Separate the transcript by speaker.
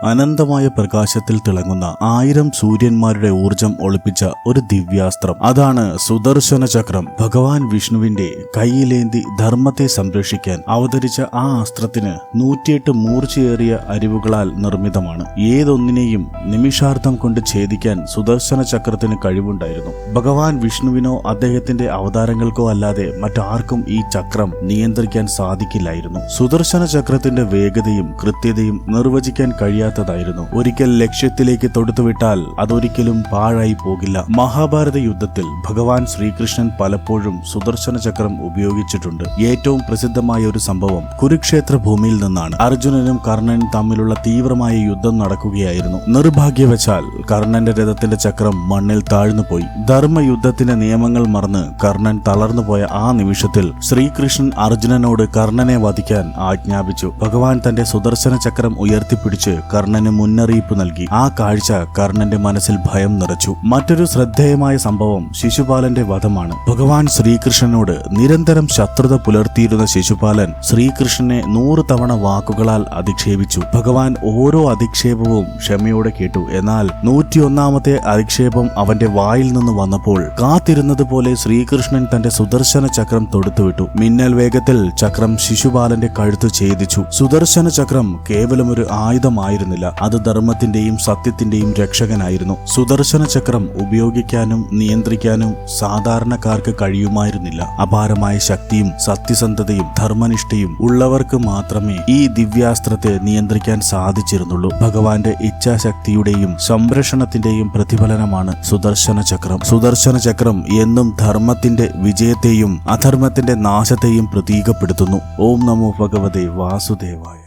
Speaker 1: അനന്തമായ പ്രകാശത്തിൽ തിളങ്ങുന്ന 1000 സൂര്യന്മാരുടെ ഊർജം ഒളിപ്പിച്ച ഒരു ദിവ്യാസ്ത്രം. അതാണ് സുദർശന ചക്രം. ഭഗവാൻ വിഷ്ണുവിന്റെ കൈയിലേന്തി ധർമ്മത്തെ സംരക്ഷിക്കാൻ അവതരിച്ച ആ അസ്ത്രത്തിന് 108 മൂർച്ചയേറിയ അരിവുകളാൽ നിർമ്മിതമാണ്. ഏതൊന്നിനെയും നിമിഷാർദ്ധം കൊണ്ട് ഛേദിക്കാൻ സുദർശന ചക്രത്തിന് കഴിവുണ്ടായിരുന്നു. ഭഗവാൻ വിഷ്ണുവിനോ അദ്ദേഹത്തിന്റെ അവതാരങ്ങൾക്കോ അല്ലാതെ മറ്റാർക്കും ഈ ചക്രം നിയന്ത്രിക്കാൻ സാധിക്കില്ലായിരുന്നു. സുദർശന ചക്രത്തിന്റെ വേഗതയും കൃത്യതയും നിർവചിക്കാൻ കഴിയാത്തതായിരുന്നു. ഒരിക്കൽ ലക്ഷ്യത്തിലേക്ക് തൊടുത്തുവിട്ടാൽ അതൊരിക്കലും പാഴായി പോകില്ല. മഹാഭാരത യുദ്ധത്തിൽ ഭഗവാൻ ശ്രീകൃഷ്ണൻ പലപ്പോഴും സുദർശന ചക്രം ഉപയോഗിച്ചിട്ടുണ്ട്. ഏറ്റവും പ്രസിദ്ധമായ ഒരു സംഭവം കുരുക്ഷേത്ര ഭൂമിയിൽ നിന്നാണ്. അർജുനനും കർണനും തമ്മിലുള്ള തീവ്രമായ യുദ്ധം നടക്കുകയായിരുന്നു. നിർഭാഗ്യവശാൽ കർണന്റെ രഥത്തിന്റെ ചക്രം മണ്ണിൽ താഴ്ന്നുപോയി. ധർമ്മയുദ്ധത്തിന്റെ നിയമങ്ങൾ മറന്ന് കർണൻ തളർന്നുപോയ ആ നിമിഷത്തിൽ ശ്രീകൃഷ്ണൻ അർജുനനോട് കർണനെ വധിക്കാൻ ആജ്ഞാപിച്ചു. ഭഗവാൻ തന്റെ സുദർശന ചക്രം ഉയർത്തിപ്പിടിച്ച് കർണന് മുന്നറിയിപ്പ് നൽകി. ആ കാഴ്ച കർണന്റെ മനസ്സിൽ ഭയം നിറച്ചു. മറ്റൊരു ശ്രദ്ധേയമായ സംഭവം ശിശുപാലന്റെ വധമാണ്. ഭഗവാൻ ശ്രീകൃഷ്ണനോട് നിരന്തരം ശത്രുത പുലർത്തിയിരുന്ന ശിശുപാലൻ ശ്രീകൃഷ്ണനെ 100 തവണ വാക്കുകളാൽ അധിക്ഷേപിച്ചു. ഭഗവാൻ ഓരോ അധിക്ഷേപവും ക്ഷമയോടെ കേട്ടു. എന്നാൽ 101ാമത്തെ അധിക്ഷേപം അവന്റെ വായിൽ നിന്ന് വന്നപ്പോൾ കാത്തിരുന്നത് പോലെ ശ്രീകൃഷ്ണൻ തന്റെ സുദർശന ചക്രം തൊടുത്തുവിട്ടു. മിന്നൽ വേഗത്തിൽ ചക്രം ശിശുപാലന്റെ കഴുത്ത് ഛേദിച്ചു. സുദർശന ചക്രം കേവലം ഒരു ആയുധമായിരുന്നില്ല, അത് ധർമ്മത്തിന്റെയും സത്യത്തിന്റെയും രക്ഷകനായിരുന്നു. സുദർശന ചക്രം ഉപയോഗിക്കാനും നിയന്ത്രിക്കാനും സാധാരണക്കാർക്ക് കഴിയുമായിരുന്നില്ല. അപാരമായ ശക്തിയും സത്യസന്ധതയും ധർമ്മനിഷ്ഠയും ഉള്ളവർക്ക് മാത്രമേ ഈ ദിവ്യാസ്ത്രത്തെ നിയന്ത്രിക്കാൻ സാധിച്ചിരുന്നുള്ളൂ. ഭഗവാന്റെ ഇച്ഛാശക്തിയുടെയും സംരക്ഷണത്തിന്റെയും പ്രതിഫലനമാണ് സുദർശന ചക്രം. സുദർശന ചക്രം എന്നും ധർമ്മത്തിന്റെ വിജയത്തെയും അധർമ്മത്തിന്റെ നാശത്തെയും പ്രതീകപ്പെടുത്തുന്നു. ഓം നമോ ഭഗവതേ വാസുദേവായ.